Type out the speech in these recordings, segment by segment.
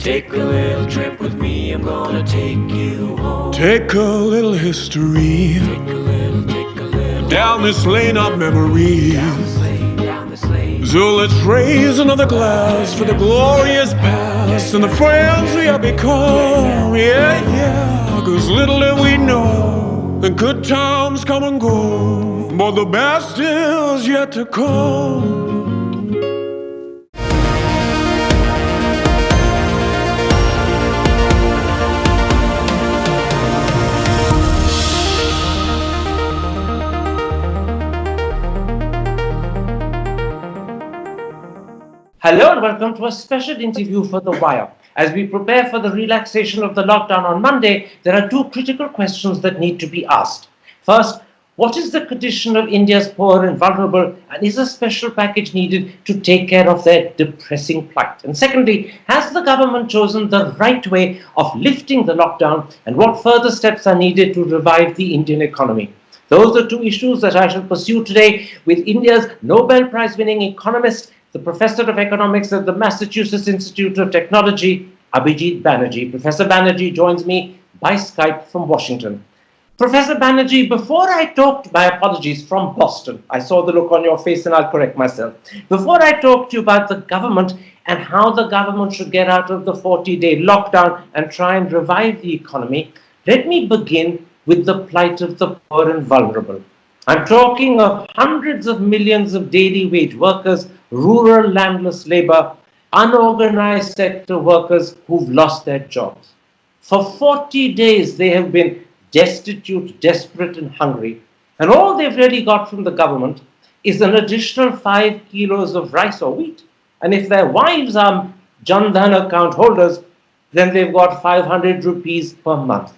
Take a little trip with me, I'm gonna take you home. Take a little history down this lane of memories. Down this lane. So let's raise another glass for the glorious past and the friends we have become. Yeah, 'cause little did we know the good times come and go, but the best is yet to come. Hello and welcome to a special interview for The Wire. As we prepare for the relaxation of the lockdown on Monday, there are two critical questions that need to be asked. First, what is the condition of India's poor and vulnerable, and is a special package needed to take care of their depressing plight? And secondly, has the government chosen the right way of lifting the lockdown, and what further steps are needed to revive the Indian economy? Those are two issues that I shall pursue today with India's Nobel Prize-winning economist, the Professor of Economics at the Massachusetts Institute of Technology, Abhijit Banerjee. Professor Banerjee joins me by Skype from Washington. Professor Banerjee, before I talked, my apologies, from Boston. I saw the look on your face and I'll correct myself. Before I talk to you about the government and how the government should get out of the 40-day lockdown and try and revive the economy, let me begin with the plight of the poor and vulnerable. I'm talking of hundreds of millions of daily wage workers, rural landless labor, unorganized sector workers who've lost their jobs. For 40 days, they have been destitute, desperate, and hungry. And all they've really got from the government is an additional 5 kilos of rice or wheat. And if their wives are Jan Dhan account holders, then they've got 500 rupees per month.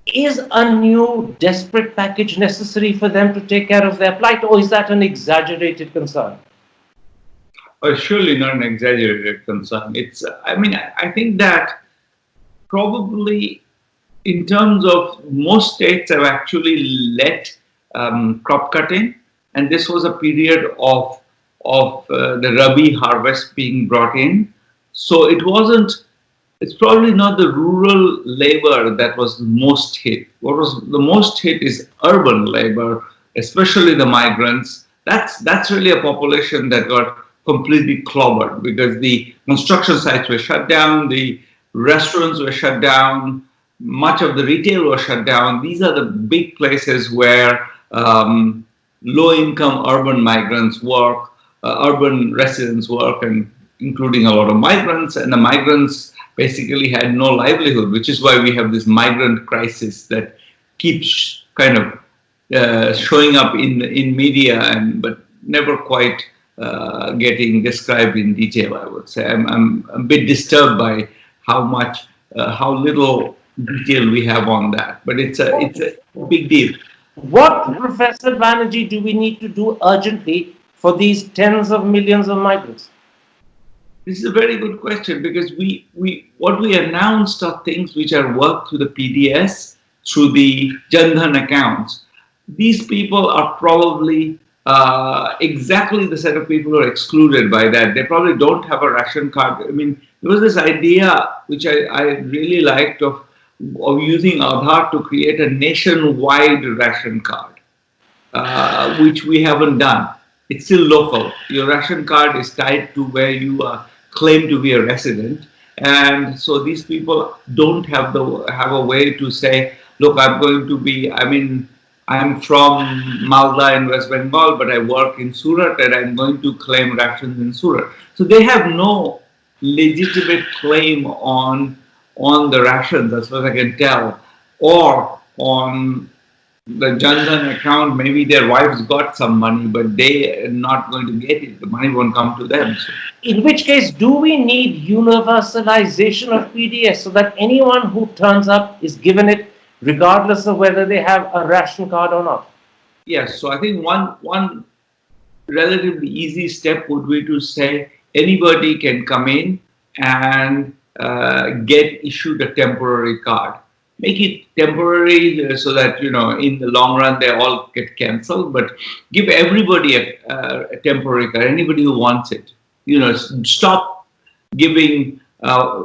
Is a new desperate package necessary for them to take care of their plight, or is that an exaggerated concern? Surely not an exaggerated concern. I think that probably in terms of most states have actually let crop cutting, and this was a period of the Rabi harvest being brought in. So it's probably not the rural labor that was the most hit. What was the most hit is urban labor, especially the migrants. That's really a population that got completely clobbered because the construction sites were shut down, the restaurants were shut down, much of the retail was shut down. These are the big places where low-income urban migrants work, urban residents work, and including a lot of migrants, and the migrants basically had no livelihood, which is why we have this migrant crisis that keeps kind of showing up in media, but never quite getting described in detail. I would say I'm a bit disturbed by how little detail we have on that, but it's a big deal. What, Professor Banerjee, do we need to do urgently for these tens of millions of migrants? This is a very good question because what we announced are things which are worked through the PDS, through the Jan Dhan accounts. These people are probably exactly the set of people who are excluded by that. They probably don't have a ration card. I mean, there was this idea which I really liked of using Aadhaar to create a nationwide ration card, which we haven't done. It's still local. Your ration card is tied to where you claim to be a resident, and so these people don't have a way to say, look, I'm from Malda in West Bengal, but I work in Surat, and I'm going to claim rations in Surat. So they have no legitimate claim on the rations, as far as I can tell, or on the Jan Dhan account. Maybe their wives got some money, but they are not going to get it. The money won't come to them. So. In which case, do we need universalization of PDS so that anyone who turns up is given it regardless of whether they have a ration card or not? Yes. So I think one relatively easy step would be to say anybody can come in and get issued a temporary card. Make it temporary so that, in the long run, they all get cancelled, but give everybody a temporary card, anybody who wants it. Stop giving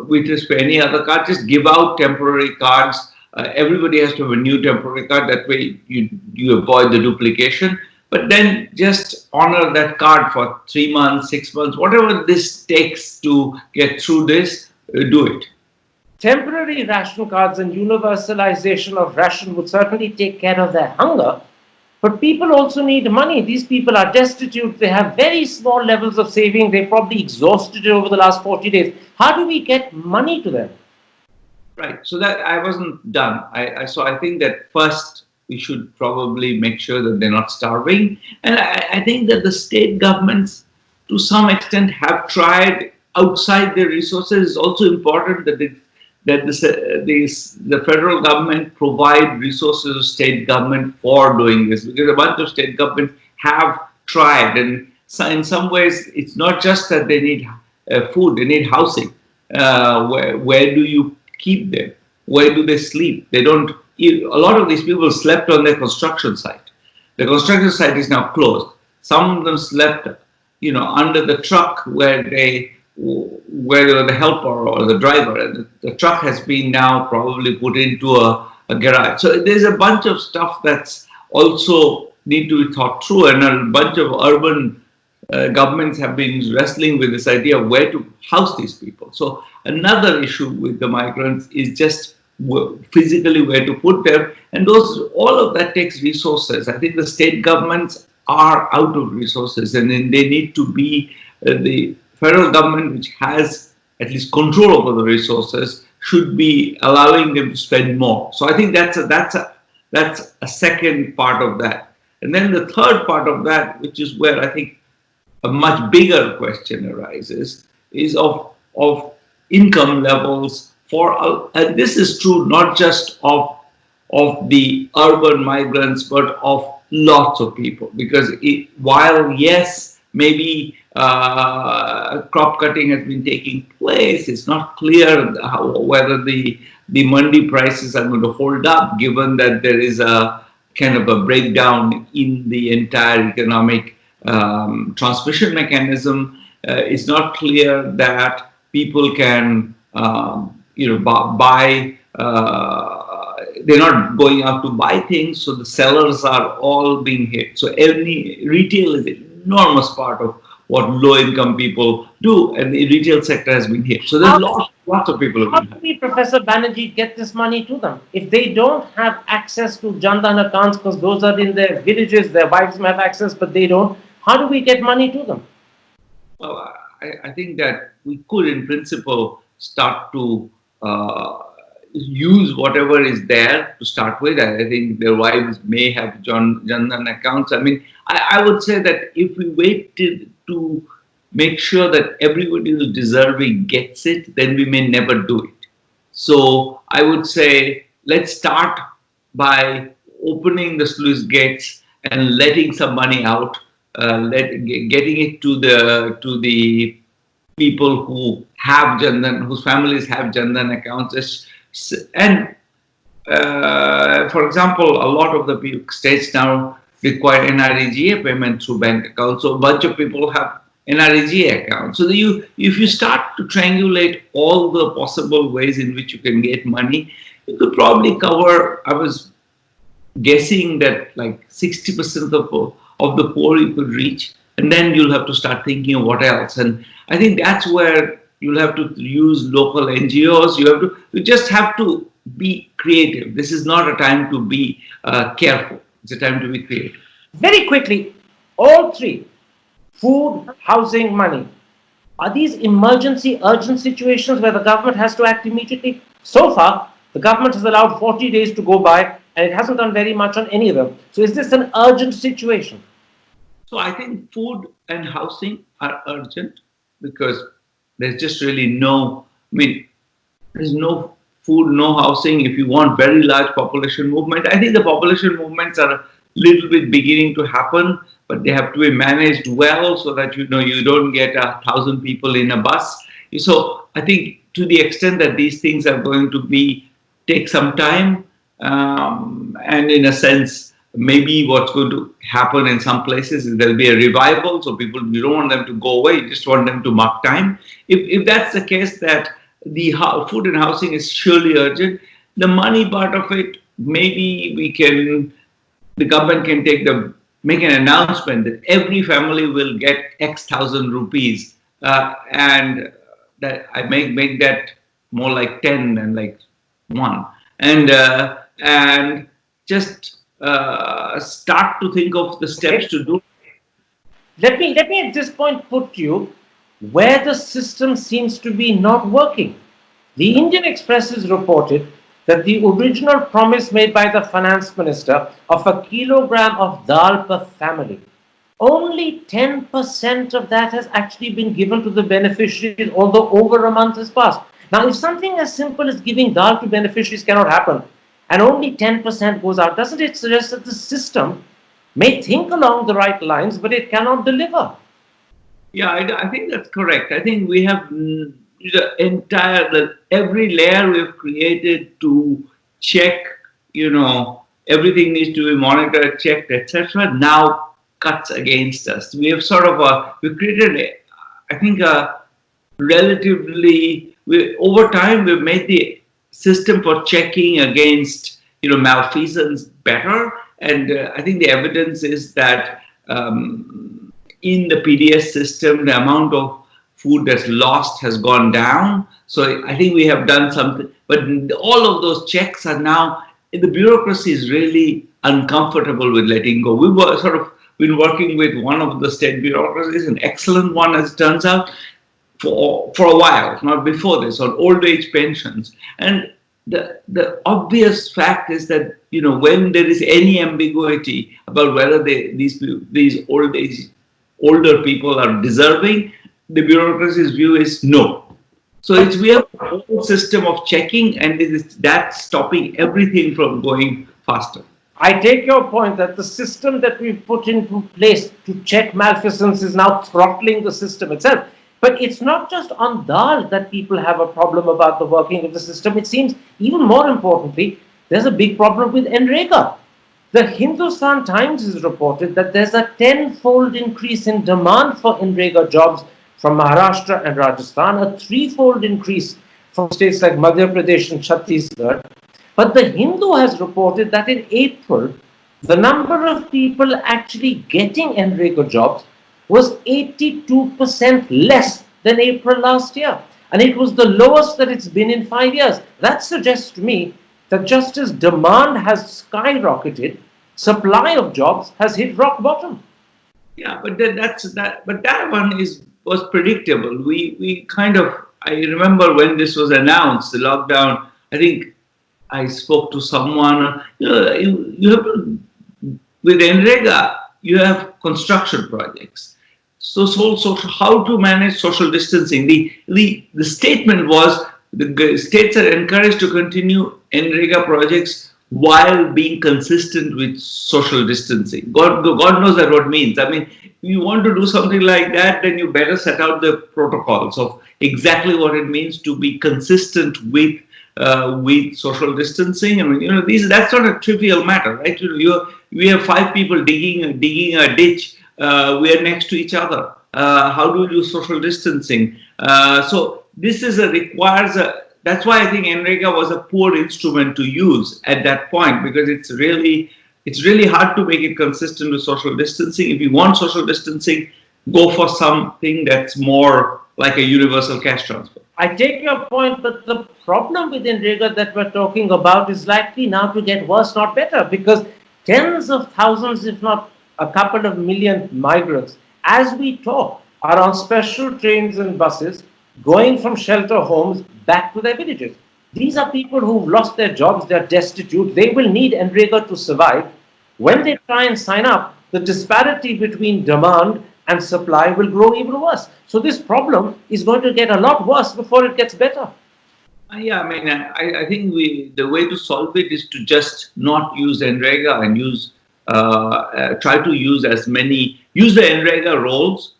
with respect to any other card, just give out temporary cards. Everybody has to have a new temporary card. That way you avoid the duplication. But then just honor that card for 3 months, 6 months, whatever this takes to get through this, do it. Temporary ration cards and universalization of ration would certainly take care of their hunger. But people also need money. These people are destitute. They have very small levels of saving. They probably exhausted it over the last 40 days. How do we get money to them? Right. So that I wasn't done. So I think that first we should probably make sure that they're not starving. And I think that the state governments, to some extent, have tried outside their resources. It's also important that the federal government provide resources to state government for doing this, because a bunch of state governments have tried, and so in some ways it's not just that they need food, they need housing. Where do you keep them? Where do they sleep? They don't. A lot of these people slept on their construction site. The construction site is now closed. Some of them slept, under the truck where they were the helper or the driver, and the truck has been now probably put into a garage. So there's a bunch of stuff that's also need to be thought through, and a bunch of urban governments have been wrestling with this idea of where to house these people. So another issue with the migrants is just physically where to put them, and all of that takes resources. I think the state governments are out of resources, and then they need to be the federal government, which has at least control over the resources, should be allowing them to spend more. So I think that's a second part of that. And then the third part of that, which is where I think a much bigger question arises, is of income levels for, and this is true not just of the urban migrants, but of lots of people. Because while yes, maybe crop cutting has been taking place, it's not clear whether the mandi prices are going to hold up, given that there is a kind of a breakdown in the entire economic transmission mechanism. It's not clear that people can, buy. They're not going out to buy things, so the sellers are all being hit. So retail is an enormous part of what low-income people do, and the retail sector has been hit. So there's lots of people. How do we, Professor Banerjee, get this money to them? If they don't have access to Jan Dhan accounts, because those are in their villages, their wives may have access, but they don't, how do we get money to them? Well, I think that we could, in principle, start to use whatever is there to start with. I think their wives may have Jan Dhan accounts. I mean, I would say that if we waited to make sure that everybody who's deserving gets it, then we may never do it. So I would say, let's start by opening the sluice gates and letting some money out, getting it to the people who have Jan Dhan, whose families have Jan Dhan accounts. And for example, a lot of the states now require NREGA payment through bank accounts. So a bunch of people have NREGA accounts. So if you start to triangulate all the possible ways in which you can get money, you could probably cover, I was guessing that like 60% of the poor you could reach. And then you'll have to start thinking of what else. And I think that's where you'll have to use local NGOs. You just have to be creative. This is not a time to be careful. It's a time to be creative. Very quickly, all three, food, housing, money, are these emergency, urgent situations where the government has to act immediately? So far, the government has allowed 40 days to go by, and it hasn't done very much on any of them. So is this an urgent situation? So I think food and housing are urgent because there's just really there's no food, no housing. If you want very large population movement, I think the population movements are a little bit beginning to happen, but they have to be managed well so that you don't get 1,000 people in a bus. So I think to the extent that these things are going to take some time, and in a sense, maybe what's going to happen in some places is there'll be a revival. So you don't want them to go away, you just want them to mark time. If that's the case, that the food and housing is surely urgent. The money part of it, maybe the government can make an announcement that every family will get X thousand rupees, and that I make that more like 10 than like 1, and just start to think of the steps to do. Let me at this point put to you where the system seems to be not working. The Indian Express has reported that the original promise made by the finance minister of a kilogram of dal per family, only 10% of that has actually been given to the beneficiaries, although over a month has passed. Now, if something as simple as giving dal to beneficiaries cannot happen, and only 10% goes out, doesn't it suggest that the system may think along the right lines, but it cannot deliver? Yeah, I think that's correct. I think we have every layer we've created to check, everything needs to be monitored, checked, etc. now cuts against us. We have we've created, I think, over time, we've made the system for checking against, malfeasance better. And I think the evidence is that in the PDS system, the amount of food that's lost has gone down. So I think we have done something, but all of those checks are now, the bureaucracy is really uncomfortable with letting go. We were been working with one of the state bureaucracies, an excellent one as it turns out, for a while, not before this, on old age pensions. And the obvious fact is that, when there is any ambiguity about whether these older people are deserving, the bureaucracy's view is no. So we have a whole system of checking, and that's stopping everything from going faster. I take your point that the system that we've put into place to check malfeasance is now throttling the system itself. But it's not just on dal that people have a problem about the working of the system. It seems, even more importantly, there's a big problem with NREGA. The Hindustan Times has reported that there's a 10-fold increase in demand for NREGA jobs from Maharashtra and Rajasthan, a 3-fold increase from states like Madhya Pradesh and Chhattisgarh. But the Hindu has reported that in April, the number of people actually getting NREGA jobs was 82% less than April last year. And it was the lowest that it's been in 5 years. That suggests to me that just as demand has skyrocketed, supply of jobs has hit rock bottom. Yeah, but that one was predictable. I remember when this was announced, the lockdown, I think I spoke to someone, you have to, with NREGA, you have construction projects. So how to manage social distancing? The statement was the states are encouraged to continue NREGA projects while being consistent with social distancing. God knows that what it means. I mean, if you want to do something like that, then you better set out the protocols of exactly what it means to be consistent with social distancing. I mean, that's not a trivial matter, right? We have 5 people digging a ditch. We are next to each other. How do we do social distancing? So this that's why I think NREGA was a poor instrument to use at that point, because it's really hard to make it consistent with social distancing. If you want social distancing, go for something that's more like a universal cash transfer. I take your point, but the problem with NREGA that we're talking about is likely now to get worse, not better, because tens of thousands, if not a couple of million migrants, as we talk, are on special trains and buses going from shelter homes back to their villages. These are people who've lost their jobs, they're destitute, they will need NREGA to survive. When they try and sign up, the disparity between demand and supply will grow even worse. So this problem is going to get a lot worse before it gets better. Yeah, I mean, I think the way to solve it is to just not use NREGA and try to use the NREGA roles.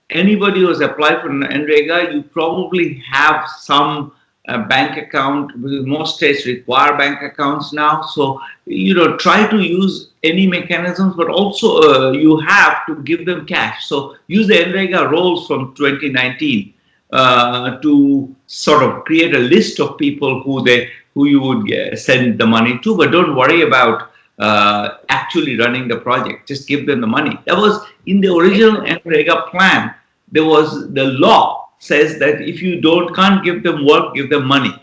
Anybody who has applied for an NREGA, you probably have some bank account. Most states require bank accounts now. So, try to use any mechanisms, but also you have to give them cash. So use the NREGA roles from 2019. to sort of create a list of people who you would send the money to, but don't worry about actually running the project. Just give them the money. That was in the original NREGA plan. There was the law says that if you can't give them work, give them money.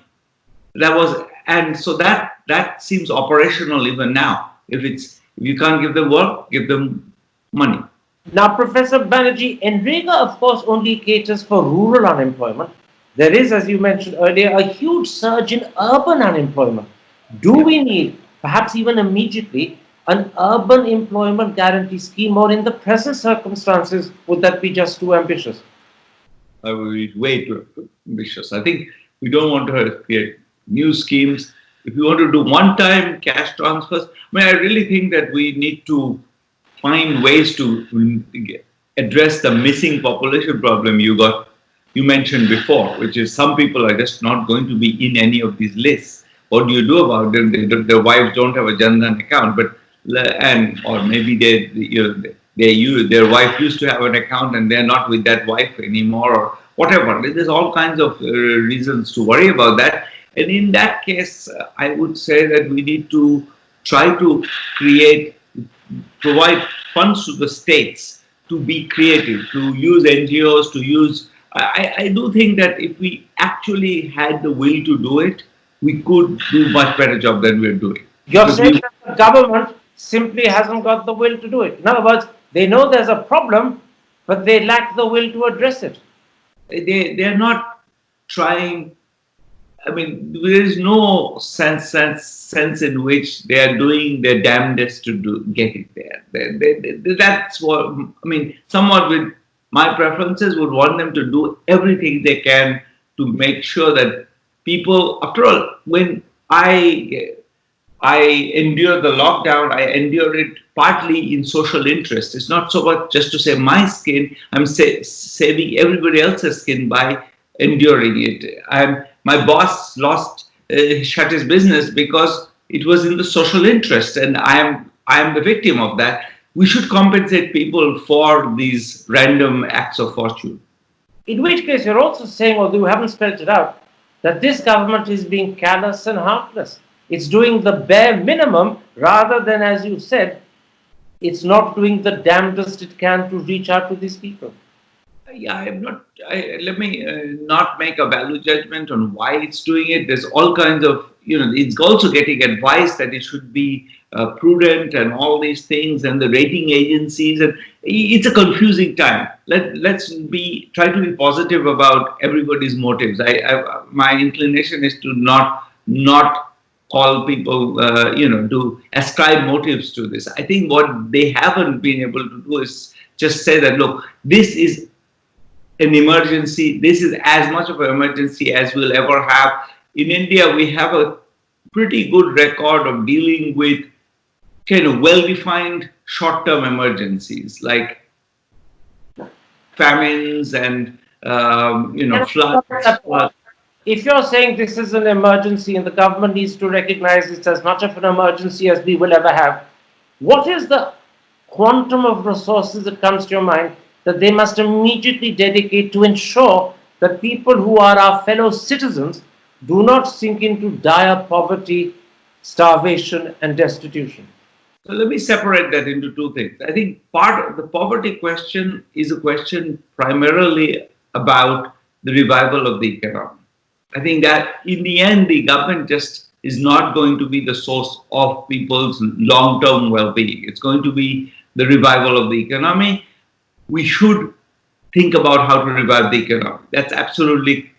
That was, and so that seems operational even now. If you can't give them work, give them money. Now, Professor Banerjee, NREGA, of course, only caters for rural unemployment. There is, as you mentioned earlier, a huge surge in urban unemployment. Do we need, perhaps even immediately, an urban employment guarantee scheme, or in the present circumstances, would that be just too ambitious? I would be way too ambitious. I think we don't want to create new schemes. If you want to do one-time cash transfers, I really think that we need to find ways to address the missing population problem you mentioned before, which is some people are just not going to be in any of these lists. What do you do about them? Their wives don't have a Jan Dhan account, or maybe their wife used to have an account and they're not with that wife anymore, or whatever. There's all kinds of reasons to worry about that. And in that case, I would say that we need to try to provide funds to the states to be creative, to use NGOs, to use. I do think that if we actually had the will to do it, we could do a much better job than we're doing. You're saying that the government simply hasn't got the will to do it. In other words, they know there's a problem, but they lack the will to address it. They're not trying. There is no sense in which they are doing their damndest to get it there. That's what Someone with my preferences would want them to do everything they can to make sure that people. After all, when I endure the lockdown, I endure it partly in social interest. It's not so much just to save my skin. I'm saving everybody else's skin by enduring it. My boss shut his business because it was in the social interest, and I am the victim of that. We should compensate people for these random acts of fortune. In which case, you're also saying, although you haven't spelled it out, that this government is being callous and heartless. It's doing the bare minimum rather than, as you said, it's not doing the damnedest it can to reach out to these people. Yeah, let me not make a value judgment on why it's doing it. There's all kinds of, it's also getting advice that it should be prudent and all these things, and the rating agencies, and it's a confusing time. Let's try to be positive about everybody's motives. My inclination is to not call people, to ascribe motives to this. I think what they haven't been able to do is just say that, look, this is an emergency. This is as much of an emergency as we'll ever have. In India, we have a pretty good record of dealing with kind of well-defined short-term emergencies like famines and floods. If you're saying this is an emergency and the government needs to recognize it's as much of an emergency as we will ever have, what is the quantum of resources that comes to your mind that they must immediately dedicate to ensure that people who are our fellow citizens do not sink into dire poverty, starvation, and destitution? So let me separate that into two things. I think part of the poverty question is a question primarily about the revival of the economy. I think that in the end, the government just is not going to be the source of people's long-term well-being. It's going to be the revival of the economy. We should think about how to revive the economy. That's absolutely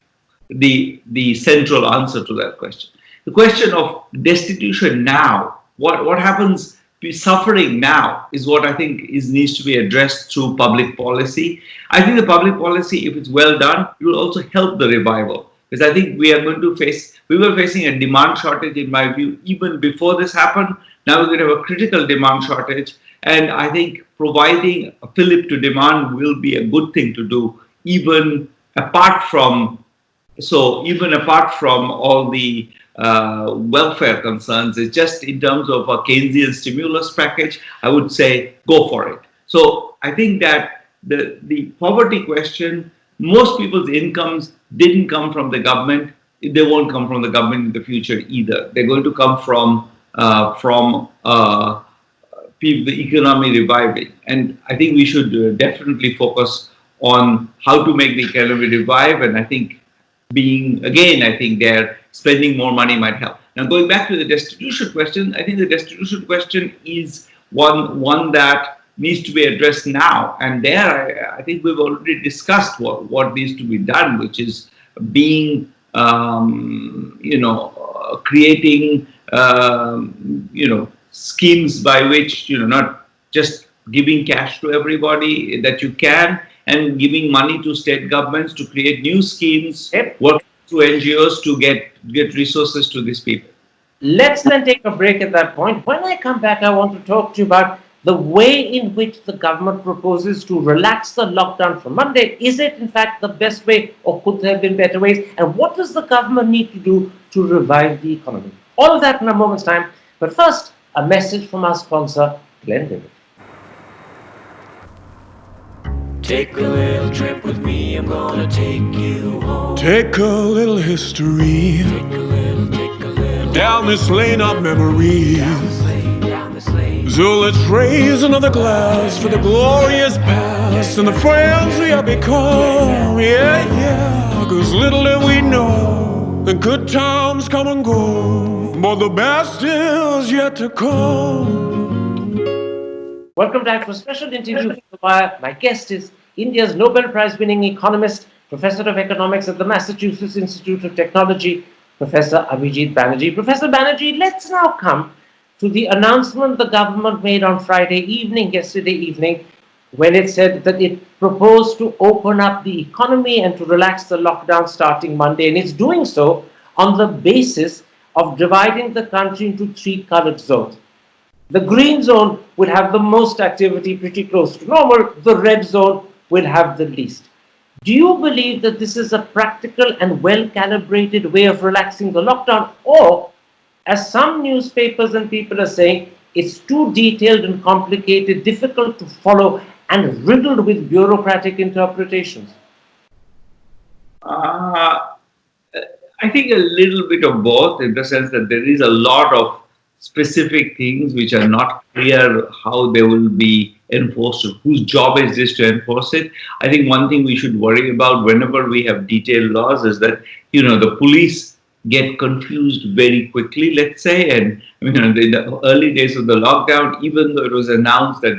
the central answer to that question. The question of destitution now, what happens, suffering now, is what I think needs to be addressed through public policy. I think the public policy, if it's well done, it will also help the revival. Because I think we were facing a demand shortage, in my view, even before this happened. Now we're going to have a critical demand shortage. And I think providing a fillip to demand will be a good thing to do, even apart from all the welfare concerns. It's just in terms of a Keynesian stimulus package, I would say go for it. So I think that the poverty question most people's incomes didn't come from the government. They won't come from the government in the future either. They're going to come from the economy reviving. And I think we should definitely focus on how to make the economy revive. And I think I think there, spending more money might help. Now, going back to the destitution question, I think the destitution question is one that needs to be addressed now. And there, I think we've already discussed what needs to be done, which is being, creating, schemes by which, not just giving cash to everybody that you can, and giving money to state governments to create new schemes, working through NGOs to get resources to these people. Let's then take a break at that point. When I come back, I want to talk to you about the way in which the government proposes to relax the lockdown from Monday. Is it in fact the best way, or could there have been better ways? And what does the government need to do to revive the economy? All of that in a moment's time. But first, a message from our sponsor, Glenlivet. Take a little trip with me, I'm gonna take you home. Take a little history Take a little down this lane of memories. down this lane. So let's raise another glass for the glorious past and the friends we have become. Yeah, yeah, 'cause little did we know the good times come and go, but the best is yet to come. Welcome back for a special interview with The Wire. My guest is India's Nobel Prize winning economist, Professor of Economics at the Massachusetts Institute of Technology, Professor Abhijit Banerjee. Professor Banerjee, let's now come to the announcement the government made on yesterday evening, when it said that it proposed to open up the economy and to relax the lockdown starting Monday. And it's doing so on the basis of dividing the country into three colored zones. The green zone will have the most activity, pretty close to normal. The red zone will have the least. Do you believe that this is a practical and well-calibrated way of relaxing the lockdown? Or, as some newspapers and people are saying, it's too detailed and complicated, difficult to follow, and riddled with bureaucratic interpretations? I think a little bit of both, in the sense that there is a lot of specific things which are not clear how they will be enforced, whose job is this to enforce it. I think one thing we should worry about whenever we have detailed laws is that, the police get confused very quickly, let's say. And in the early days of the lockdown, even though it was announced that,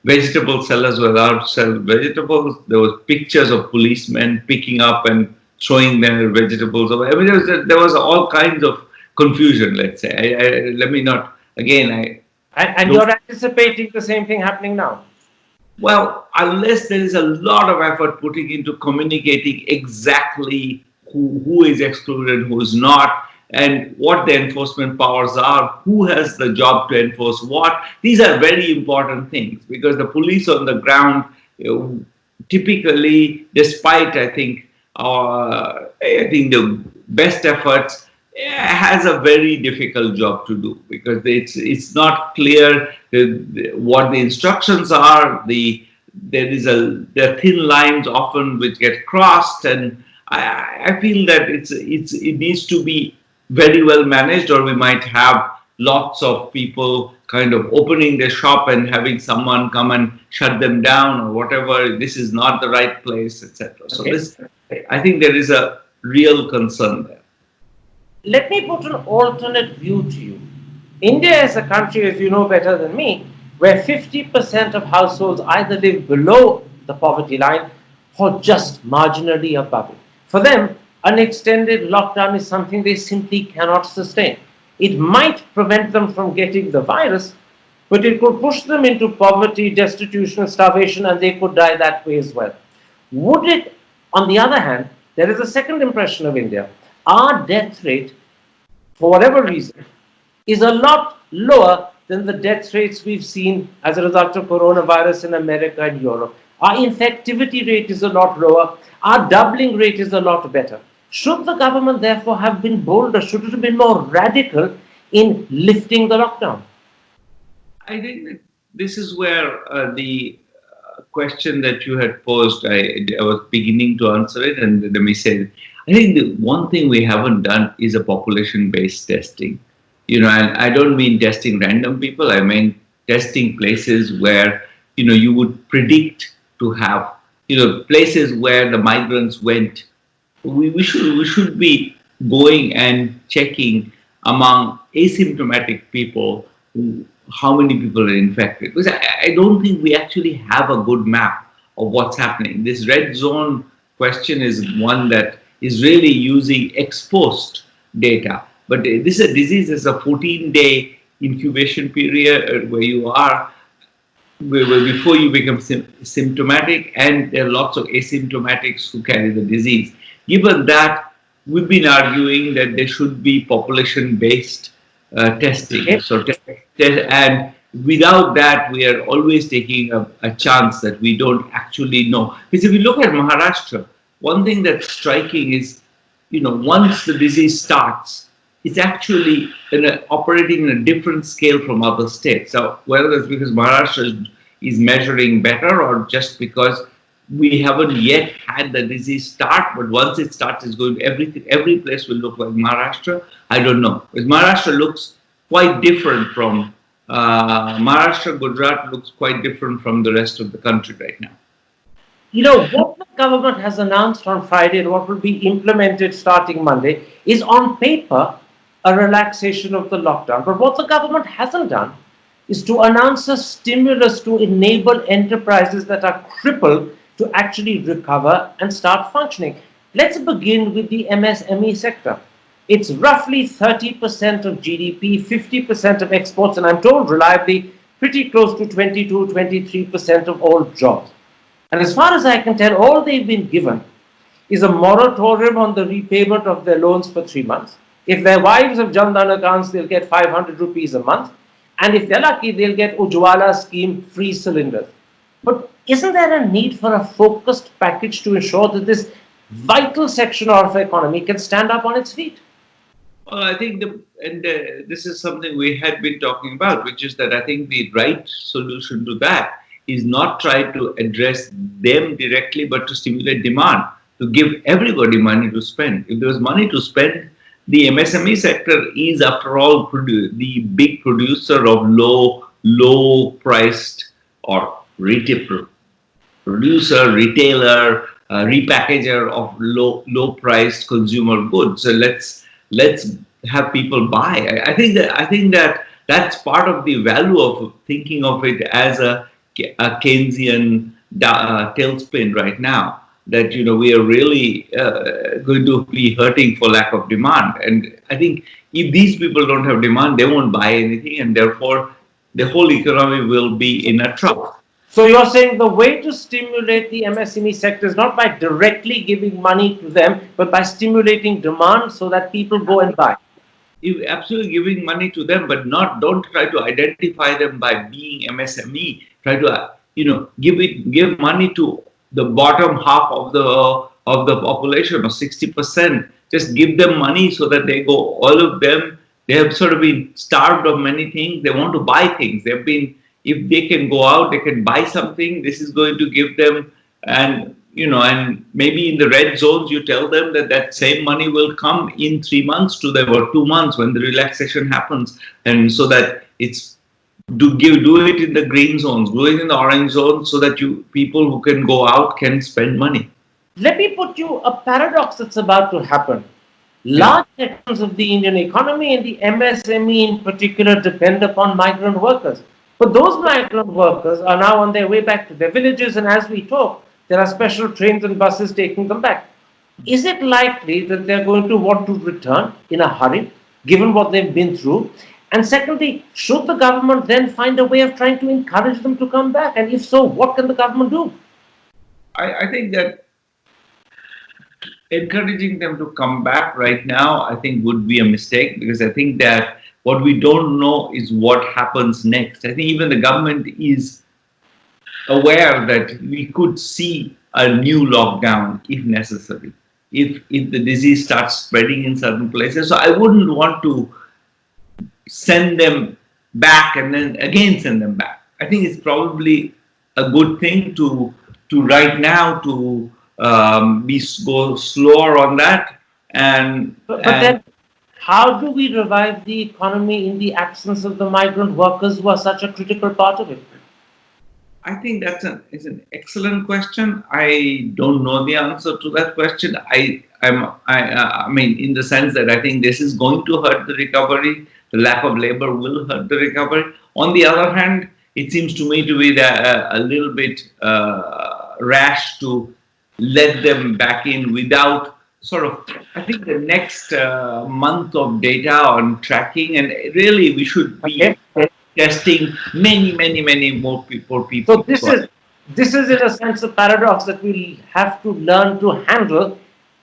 vegetable sellers were allowed to sell vegetables, there was pictures of policemen picking up and throwing their vegetables away. I mean, there was all kinds of confusion, let's say. Let me not, again, And you're anticipating the same thing happening now? Well, unless there is a lot of effort putting into communicating exactly who is excluded, who is not, and what the enforcement powers are, who has the job to enforce what. These are very important things, because the police on the ground, typically, despite I think the best efforts, has a very difficult job to do, because it's not clear what the instructions are. There are thin lines often which get crossed, and I feel that it needs to be very well managed, or we might have lots of people kind of opening their shop and having someone come and shut them down or whatever. This is not the right place, etc. So I think there is a real concern there. Let me put an alternate view to you. India is a country, as you know better than me, where 50% of households either live below the poverty line or just marginally above it. For them, an extended lockdown is something they simply cannot sustain. It might prevent them from getting the virus, but it could push them into poverty, destitution, starvation, and they could die that way as well. Would it, on the other hand, there is a second impression of India. Our death rate, for whatever reason, is a lot lower than the death rates we've seen as a result of coronavirus in America and Europe. Our infectivity rate is a lot lower. Our doubling rate is a lot better. Should the government therefore have been bolder? Should it have been more radical in lifting the lockdown? I think that this is where the question that you had posed, I was beginning to answer it, and let me say, I think the one thing we haven't done is a population-based testing. And I don't mean testing random people. I mean testing places where you would predict to have places where the migrants went. We should be going and checking among asymptomatic people how many people are infected, because I don't think we actually have a good map of what's happening. This red zone question is one that is really using ex post data, but this is a disease is a 14-day incubation period where you are where before you become symptomatic, and there are lots of asymptomatics who carry the disease. Given that, we've been arguing that there should be population-based testing. And without that, we are always taking a chance that we don't actually know. Because if you look at Maharashtra, one thing that's striking is, once the disease starts, it's actually operating in a different scale from other states. So whether it's because Maharashtra is measuring better, or just because we haven't yet had the disease start, but once it starts, it's going every place will look like Maharashtra. I don't know. Because Maharashtra looks quite different from Maharashtra, Gujarat looks quite different from the rest of the country right now. What the government has announced on Friday and what will be implemented starting Monday is on paper a relaxation of the lockdown. But what the government hasn't done is to announce a stimulus to enable enterprises that are crippled to actually recover and start functioning. Let's begin with the MSME sector. It's roughly 30% of GDP, 50% of exports, and I'm told reliably pretty close to 22, 23% of all jobs. And as far as I can tell, all they've been given is a moratorium on the repayment of their loans for 3 months. If their wives have Jan Dhan accounts, they'll get 500 rupees a month. And if they're lucky, they'll get Ujwala scheme free cylinders. But isn't there a need for a focused package to ensure that this vital section of our economy can stand up on its feet? Well, I think this is something we had been talking about, which is that I think the right solution to that is not try to address them directly, but to stimulate demand, to give everybody money to spend. If there's money to spend, the MSME sector is, after all, the big producer of low-priced or retail producer, retailer, repackager of low-priced consumer goods. So let's have people buy. I think that that's part of the value of thinking of it as a Keynesian tailspin right now. That we are really going to be hurting for lack of demand, and I think if these people don't have demand, they won't buy anything, and therefore the whole economy will be in a trouble. So you're saying the way to stimulate the MSME sector is not by directly giving money to them, but by stimulating demand so that people go and buy. You absolutely giving money to them, but don't try to identify them by being MSME. Try to give money to the bottom half of the population, or 60%. Just give them money so that they go. All of them, they have sort of been starved of many things. They want to buy things. They've been, if they can go out, they can buy something. This is going to give them, and maybe in the red zones, you tell them that same money will come in 3 months to them, or 2 months when the relaxation happens, and so that it's. Do it in the green zones, do it in the orange zones, so that people who can go out can spend money. Let me put you a paradox that's about to happen. Large sections of the Indian economy, and the MSME in particular, depend upon migrant workers. But those migrant workers are now on their way back to their villages, and as we talk, there are special trains and buses taking them back. Is it likely that they're going to want to return in a hurry, given what they've been through? And secondly, should the government then find a way of trying to encourage them to come back? And if so, what can the government do? I think that encouraging them to come back right now, I think, would be a mistake, because I think that what we don't know is what happens next. I think even the government is aware that we could see a new lockdown if necessary, if the disease starts spreading in certain places. So I wouldn't want to send them back and then again send them back. I think it's probably a good thing to right now to go slower on that But then, how do we revive the economy in the absence of the migrant workers who are such a critical part of it? I think is an excellent question. I don't know the answer to that question. I mean, in the sense that I think this is going to hurt the recovery. The lack of labor will hurt the recovery. On the other hand, it seems to me to be a little bit rash to let them back in without sort of. I think the next month of data on tracking, and really we should be testing many more people. So this is in a sense a paradox that we'll have to learn to handle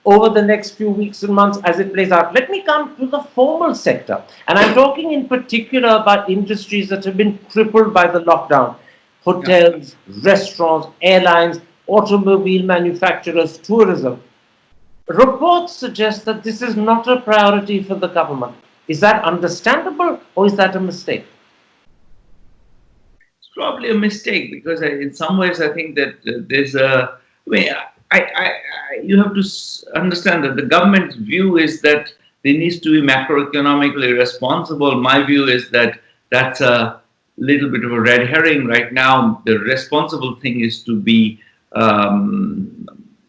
over the next few weeks and months as it plays out. Let me come to the formal sector, and I'm talking in particular about industries that have been crippled by the lockdown: hotels, restaurants, airlines, automobile manufacturers, tourism. Reports suggest that this is not a priority for the government. Is that understandable, or is that a mistake? Probably a mistake, because in some ways I think that there's a. I mean, you have to understand that the government's view is that there needs to be macroeconomically responsible. My view is that that's a little bit of a red herring right now. The responsible thing is to be,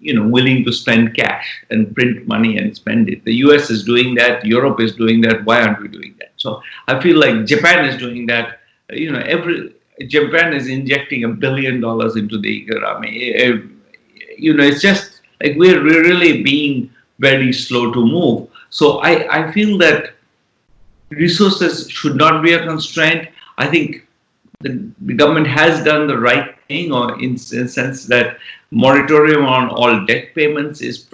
willing to spend cash and print money and spend it. The US is doing that. Europe is doing that. Why aren't we doing that? So I feel like Japan is doing that. Japan is injecting $1 billion into the economy. It's just like we're really being very slow to move. So I feel that resources should not be a constraint. I think the government has done the right thing, or in the sense that moratorium on all debt payments is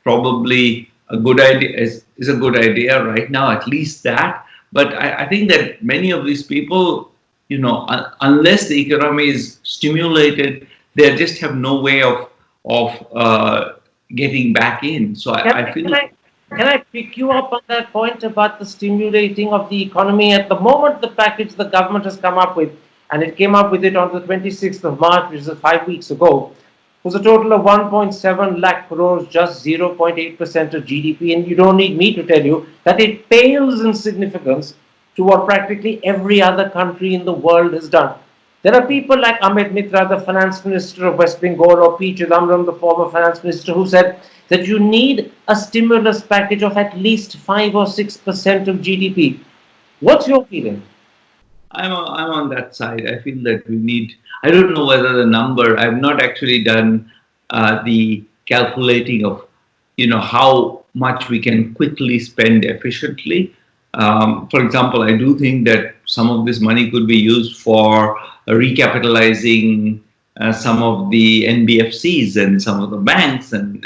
probably a good idea. Is a good idea right now, at least that. But I think that many of these people, unless the economy is stimulated, they just have no way of getting back in. So I feel. Can I pick you up on that point about the stimulating of the economy? At the moment, the package the government has come up with, and it came up with it on the 26th of March, which is 5 weeks ago, was a total of 1.7 lakh crores, just 0.8% of GDP. And you don't need me to tell you that it pales in significance to what practically every other country in the world has done. There are people like Amit Mitra, the finance minister of West Bengal, or P. Chidambaram, the former finance minister, who said that you need a stimulus package of at least 5 or 6% of GDP. What's your feeling? I'm on that side. I feel that we need. I don't know whether the number. I've not actually done the calculating of, how much we can quickly spend efficiently. For example, I do think that some of this money could be used for recapitalizing some of the NBFCs and some of the banks, and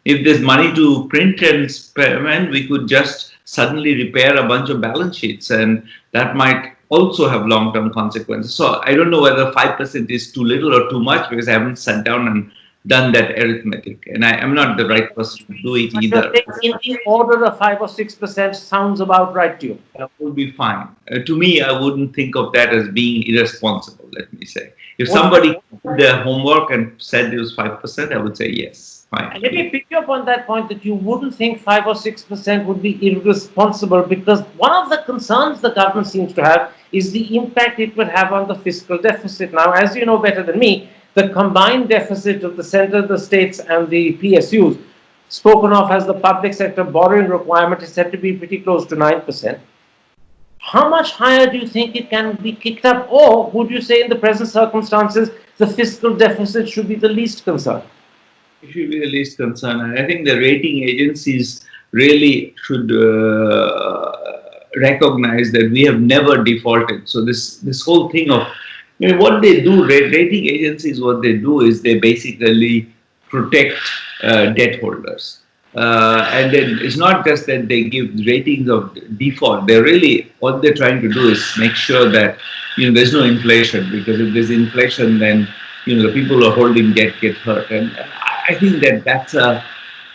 if there's money to print and spend, we could just suddenly repair a bunch of balance sheets, and that might also have long-term consequences. So I don't know whether 5% is too little or too much, because I haven't sat down and done that arithmetic, and I'm not the right person to do it either. In the order of 5 or 6% sounds about right to you. That would be fine. To me, I wouldn't think of that as being irresponsible, let me say. If somebody did their homework and said it was 5%, I would say yes, fine. And let me pick you up on that point, that you wouldn't think 5 or 6% would be irresponsible, because one of the concerns the government seems to have is the impact it would have on the fiscal deficit. Now, as you know better than me, the combined deficit of the center, the states, and the PSUs, spoken of as the public sector borrowing requirement, is said to be pretty close to 9%. How much higher do you think it can be kicked up? Or would you say in the present circumstances, the fiscal deficit should be the least concern? It should be the least concern. And I think the rating agencies really should recognize that we have never defaulted. So this whole thing of, what they do, rating agencies, what they do is they basically protect debt holders. And then it's not just that they give ratings of default. What they're trying to do is make sure that, there's no inflation, because if there's inflation, then, the people who are holding debt get hurt. And I think that that's a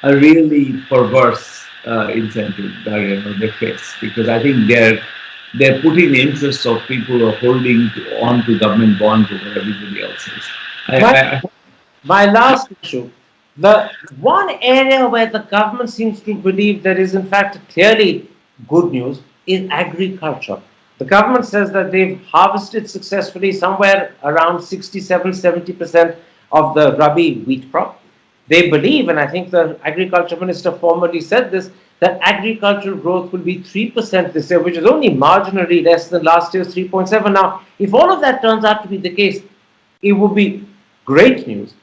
really perverse incentive they face, because I think they're putting the interests of people who are holding on to government bonds over everybody else's. I, My last issue, the one area where the government seems to believe there is in fact clearly good news is agriculture. The government says that they've harvested successfully somewhere around 67-70% of the Rabi wheat crop. They believe, and I think the agriculture minister formally said this, that agricultural growth will be 3% this year, which is only marginally less than last year's 3.7. Now, if all of that turns out to be the case, it would be great news.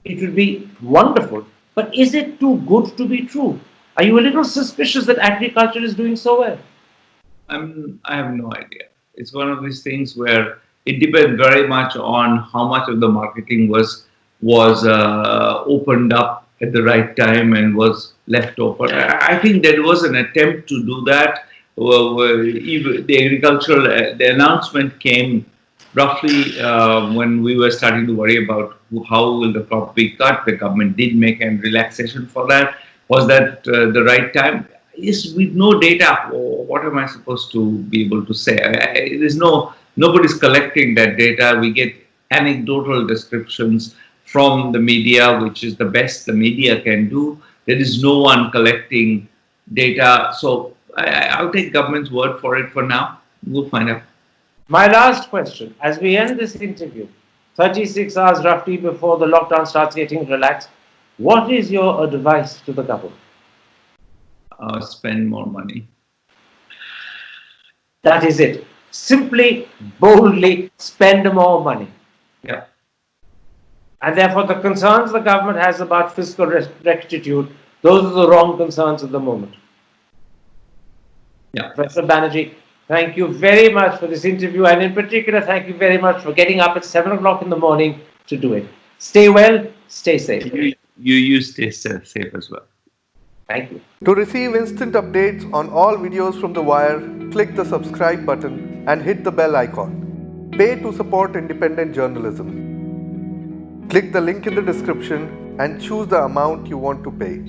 It would be wonderful. But is it too good to be true? Are you a little suspicious that agriculture is doing so well? I have no idea. It's one of these things where it depends very much on how much of the marketing was opened up at the right time and was left open. I think there was an attempt to do that. The agricultural the announcement came roughly when we were starting to worry about how will the crop be cut. The government did make a relaxation for that. Was that the right time? Yes, with no data, what am I supposed to be able to say? Nobody's collecting that data. We get anecdotal descriptions from the media, which is the best the media can do. There is no one collecting data. So I'll take government's word for it for now. We'll find out. My last question, as we end this interview, 36 hours roughly before the lockdown starts getting relaxed, what is your advice to the government? Spend more money. That is it. Simply, boldly spend more money. Yeah. And therefore, the concerns the government has about fiscal rectitude, those are the wrong concerns at the moment. Yeah. Professor Banerjee, thank you very much for this interview, and in particular, thank you very much for getting up at 7 o'clock in the morning to do it. Stay well, stay safe. You stay safe as well. Thank you. To receive instant updates on all videos from The Wire, click the subscribe button and hit the bell icon. Pay to support independent journalism. Click the link in the description and choose the amount you want to pay.